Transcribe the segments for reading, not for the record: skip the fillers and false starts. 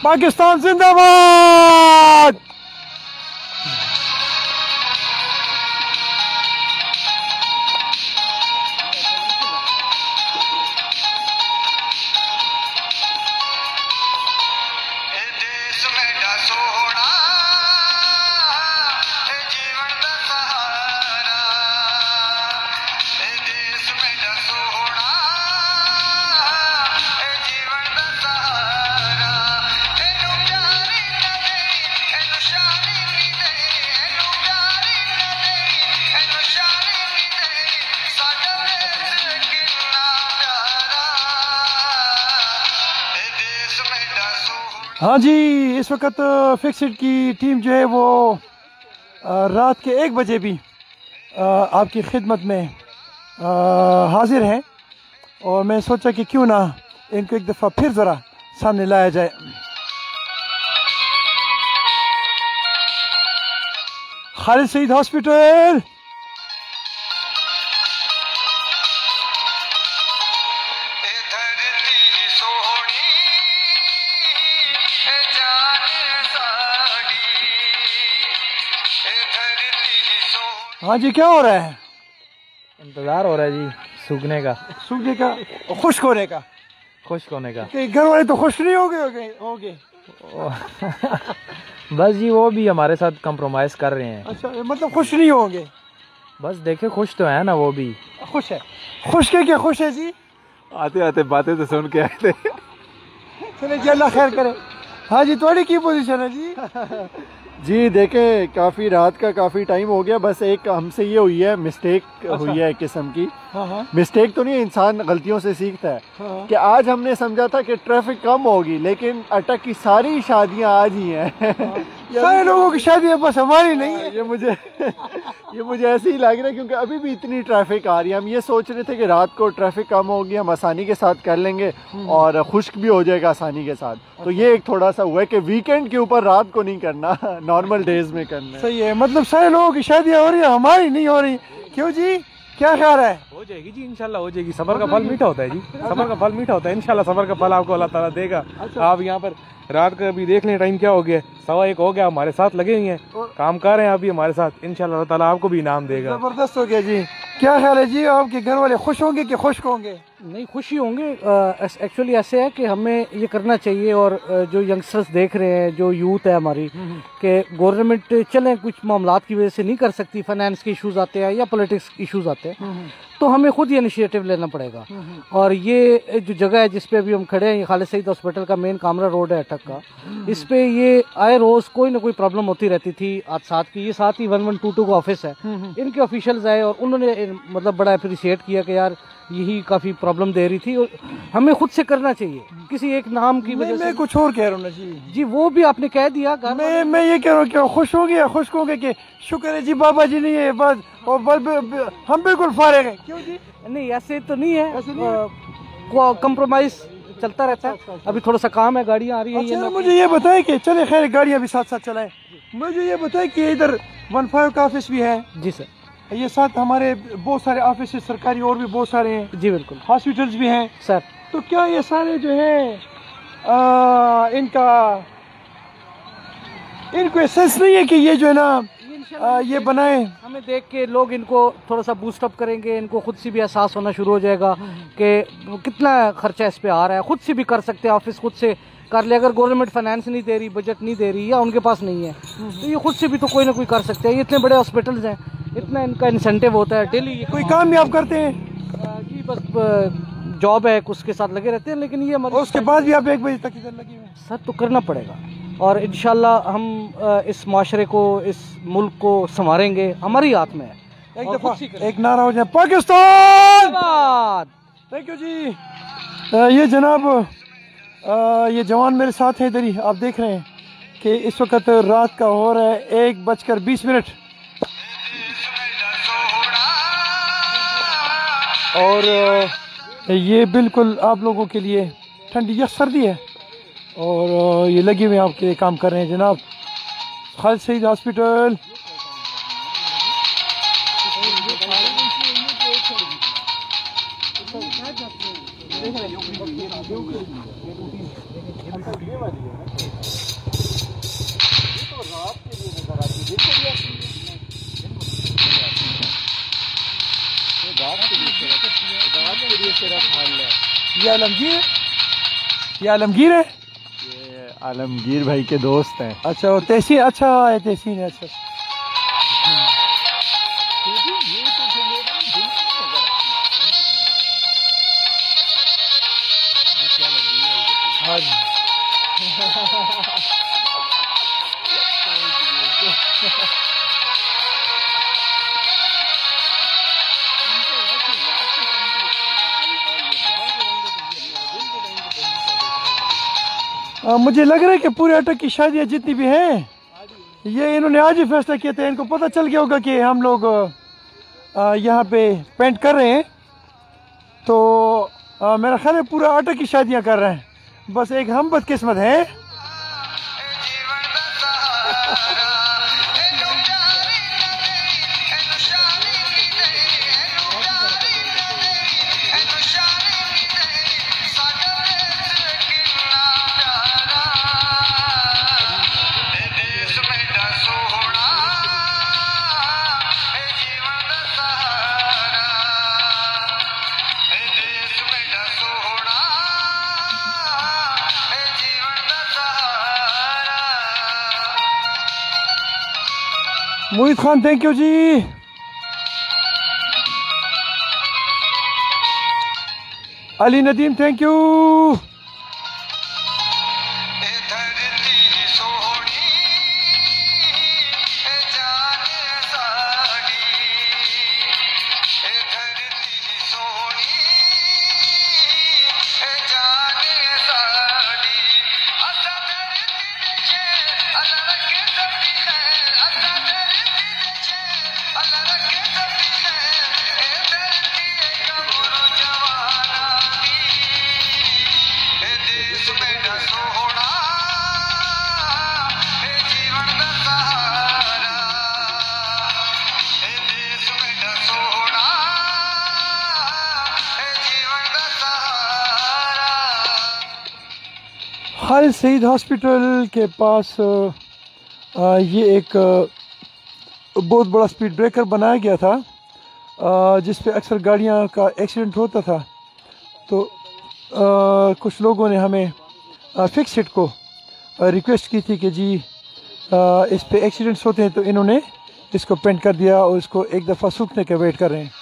पाकिस्तान जिंदाबाद। हाँ जी, इस वक्त फिक्सड की टीम जो है वो रात के 1 बजे भी आपकी खिदमत में हाजिर है और मैं सोचा कि क्यों ना इनको एक दफ़ा फिर ज़रा सामने लाया जाए। खालिद सईद हॉस्पिटल, हाँ जी क्या हो रहा है? इंतजार हो रहा है जी सूखने का, खुश्क होने का। घर वाले तो खुश नहीं होंगे। बस जी वो भी हमारे साथ कंप्रोमाइज कर रहे हैं। अच्छा, मतलब खुश नहीं होंगे? बस देखे खुश तो है ना, वो भी खुश है। खुश के क्या खुश है जी? आते आते बातें तो सुन के आए थे। चले जी, अल्लाह खैर करे। हाँ जी, थोड़ी की पोजीशन है जी? जी देखें, काफ़ी रात का काफ़ी टाइम हो गया। बस एक हमसे ये हुई है मिस्टेक, हुई है एक किस्म की। मिस्टेक तो नहीं, इंसान गलतियों से सीखता है। कि आज हमने समझा था कि ट्रैफिक कम होगी, लेकिन अटक की सारी शादियां आज ही हैं। सारे लोगों की शादियां, बस हमारी नहीं है। ये मुझे ऐसे ही लग रहा है क्योंकि अभी भी इतनी ट्रैफिक आ रही है। हम ये सोच रहे थे कि रात को ट्रैफिक कम होगी, हम आसानी के साथ कर लेंगे और खुश्क भी हो जाएगा आसानी के साथ। तो ये एक थोड़ा सा हुआ है कि वीकेंड के ऊपर रात को नहीं करना, नॉर्मल डेज में करना। सही है, मतलब सारे लोगों की शादियां हो रही है, हमारी नहीं हो रही। क्यों जी, क्या ख्याल है? हो जाएगी जी, इंशाल्लाह हो जाएगी। सबर का फल मीठा होता है जी, सबर का फल मीठा होता है। इंशाल्लाह सबर का फल आपको अल्लाह ताला देगा। आप यहाँ पर रात का अभी देख लें, टाइम क्या हो गया, 1:15 हो गया। हमारे साथ लगे हुए हैं, काम कर रहे हैं अभी हमारे साथ। इंशाल्लाह अल्लाह ताला आपको भी इनाम देगा। जबरदस्त हो गया जी। क्या ख्याल है जी, आपके घर वाले खुश होंगे कि खुश्क होंगे? नहीं, खुशी होंगे। एक्चुअली ऐसे है कि हमें ये करना चाहिए और जो यंगस्टर्स देख रहे हैं, जो यूथ है हमारी, कि गवर्नमेंट चलें कुछ मामलात की वजह से नहीं कर सकती, फाइनेंस के इश्यूज आते हैं या पॉलिटिक्स इश्यूज आते हैं, तो हमें खुद ये इनिशिएटिव लेना पड़ेगा। और ये जो जगह है जिस पे अभी हम खड़े हैं, ये खालिद सईद हॉस्पिटल का मेन कामरा रोड है अटक का। इस पे ये आए रोज कोई ना कोई प्रॉब्लम होती रहती थी हादसात की। ये साथ ही 1122 का ऑफिस है, इनके ऑफिशियल्स आए और उन्होंने मतलब बड़ा अप्रिशिएट किया कि यार यही काफ़ी प्रॉब्लम दे रही थी और हमें खुद से करना चाहिए, किसी एक नाम की वजह से। मैं कुछ और कह रहा हूँ जी, वो भी आपने कह दिया। मैं ये कह रहा हूँ कि खुश हो गया, खुश हो गए कि शुक्र है जी बाबा जी नहीं है बस, और हम बिल्कुल फारिग हैं। क्यों जी? नहीं, ऐसे तो नहीं है, कंप्रोमाइज चलता रहता है। अभी थोड़ा सा काम है, गाड़ियाँ आ रही हैं। अच्छा, मुझे ये बताए कि चले खैर गाड़ियाँ भी साथ साथ चलाएं। मुझे ये बताए कि इधर 15 का ऑफिस भी है। जी सर, ये साथ हमारे बहुत सारे ऑफिस सरकारी और भी बहुत सारे हैं। जी बिल्कुल, हॉस्पिटल्स भी हैं सर। तो क्या ये सारे जो है इनको सेंस नहीं है कि ये जो है ना ये बनाए? हमें देख के लोग इनको थोड़ा सा बूस्टअप करेंगे, इनको खुद से भी एहसास होना शुरू हो जाएगा कि कितना खर्चा इस पे आ रहा है। खुद से भी कर सकते हैं, ऑफिस खुद से कर ले। अगर गवर्नमेंट फाइनेंस नहीं दे रही, बजट नहीं दे रही या उनके पास नहीं है, तो ये खुद से भी तो कोई ना कोई कर सकते हैं। ये इतने बड़े हॉस्पिटल्स हैं, इतना इनका इंसेंटिव होता है डेली। कोई काम भी आप करते हैं? जी बस जॉब है, उसके साथ लगे रहते हैं। लेकिन ये उसके बाद भी आप 1 बजे तक इधर लगे हुए? सर, तो करना पड़ेगा और इंशाल्लाह हम इस माशरे को, इस मुल्क को संवारेंगे। हमारी हाथ में है। एक दफा एक नारा हो जाए, पाकिस्तान। थैंक यू जी। ये जनाब ये जवान मेरे साथ है इधर ही, आप देख रहे हैं कि इस वक्त रात का हो रहा है 1:20 और ये बिल्कुल आप लोगों के लिए ठंडी या सर्दी है और ये लगे हुए आपके लिए काम कर रहे हैं जनाब। खालिद सईद हॉस्पिटल, ये आलमगीर है। ये आलमगीर भाई के दोस्त हैं। अच्छा वो तहसीन, अच्छा है तहसीन है। अच्छा हाँ जी। मुझे लग रहा है कि पूरे अटक की शादियाँ जितनी भी हैं ये इन्होंने आज ही फैसला किया था। इनको पता चल गया होगा कि हम लोग यहाँ पे पेंट कर रहे हैं, तो मेरा ख्याल है पूरा अटक की शादियाँ कर रहे हैं। बस एक हम बदकिस्मत हैं। मोहित खान थैंक यू जी। Ali Nadeem thank you. Khalid Saeed hospital के पास ये एक बहुत बड़ा स्पीड ब्रेकर बनाया गया था जिस पे अक्सर गाड़ियां का एक्सीडेंट होता था। तो कुछ लोगों ने हमें फिक्स इट को रिक्वेस्ट की थी कि जी इस पे एक्सीडेंट्स होते हैं, तो इन्होंने इसको पेंट कर दिया और इसको एक दफ़ा सूखने के वेट कर रहे हैं।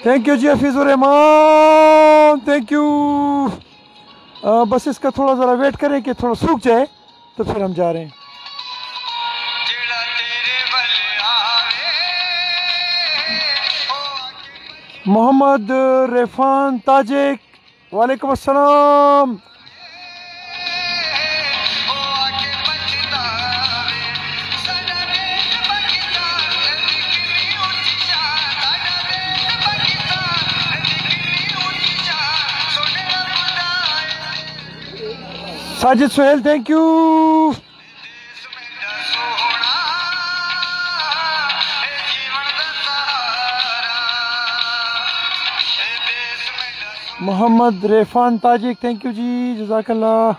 थैंक यू जी हफीज़ुर रहमान, थैंक यू। बस इसका थोड़ा ज़रा वेट करें कि थोड़ा सूख जाए तो फिर हम जा रहे हैं। मोहम्मद रेफान ताजिक, वालेकुम अस्सलाम। Sajid Sohail thank you. Mohammad Refan Tajik thank you जी, जज़ाकल्लाह।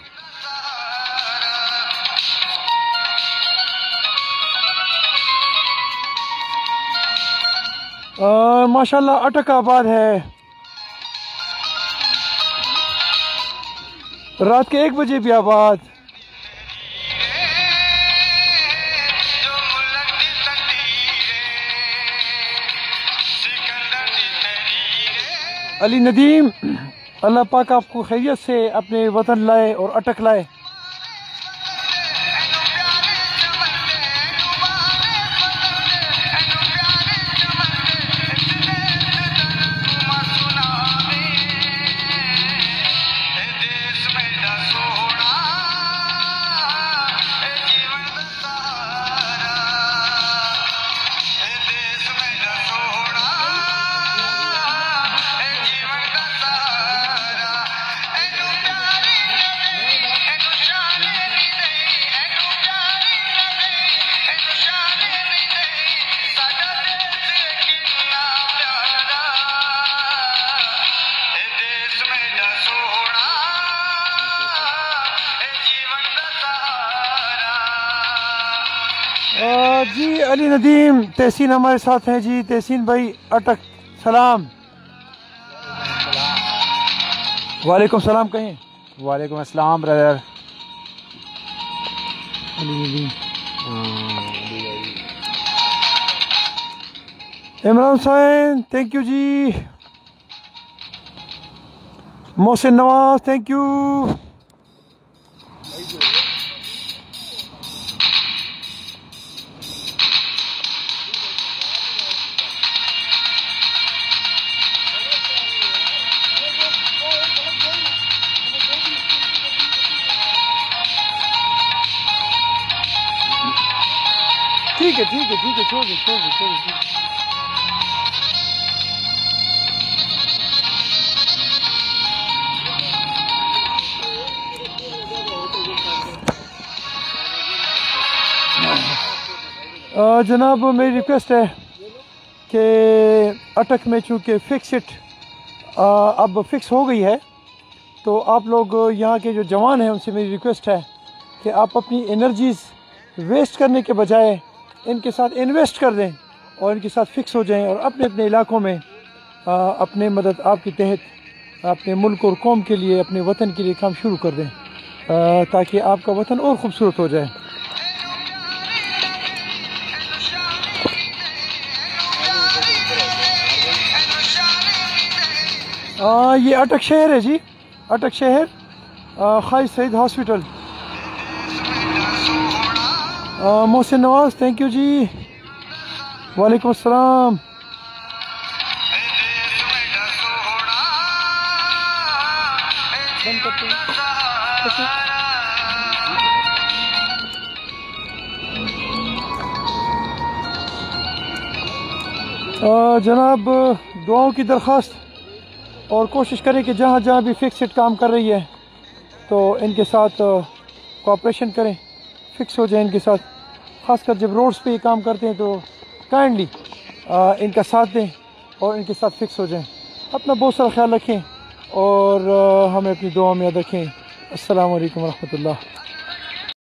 माशाल्लाह अटक आबाद है। रात के 1 बजे भी आबाद। अली नदीम, अल्लाह पाक आपको खैरियत से अपने वतन लाए और अटक लाए। जी अली नदीम तहसीन हमारे साथ हैं जी। तहसीन भाई अटक सलाम। वालेकुम सलाम कहें। वालेकुम अस्सलाम brother. Ali Nadeem Imran Hussain thank you ji. Mohsin Nawaz thank you. ठीक है छोड़ दे। जनाब मेरी रिक्वेस्ट है कि अटक में चूँकि फिक्स इट अब फिक्स हो गई है, तो आप लोग यहाँ के जो जवान हैं उनसे मेरी रिक्वेस्ट है कि आप अपनी एनर्जीज़ वेस्ट करने के बजाय इनके साथ इन्वेस्ट कर दें और इनके साथ फिक्स हो जाएं और अपने अपने इलाकों में अपने मदद आपके तहत अपने मुल्क और कौम के लिए, अपने वतन के लिए काम शुरू कर दें, ताकि आपका वतन और ख़ूबसूरत हो जाए। ये अटक शहर है जी, अटक शहर खाई Saeed hospital. Mohsin Nawaz thank you जी। वालेकुम अस्सलाम। जनाब दुआओं की दरख्वास्त और कोशिश करें कि जहाँ जहाँ भी फिक्स काम कर रही है तो इनके साथ कोऑपरेशन करें, फिक्स हो जाए इनके साथ। ख़ासकर जब रोड्स पे ये काम करते हैं तो काइंडली इनका साथ दें और इनके साथ फिक्स हो जाएं। अपना बहुत सारा ख्याल रखें और हमें अपनी दुआ में याद रखें। अस्सलाम वालेकुम रहमतुल्लाह।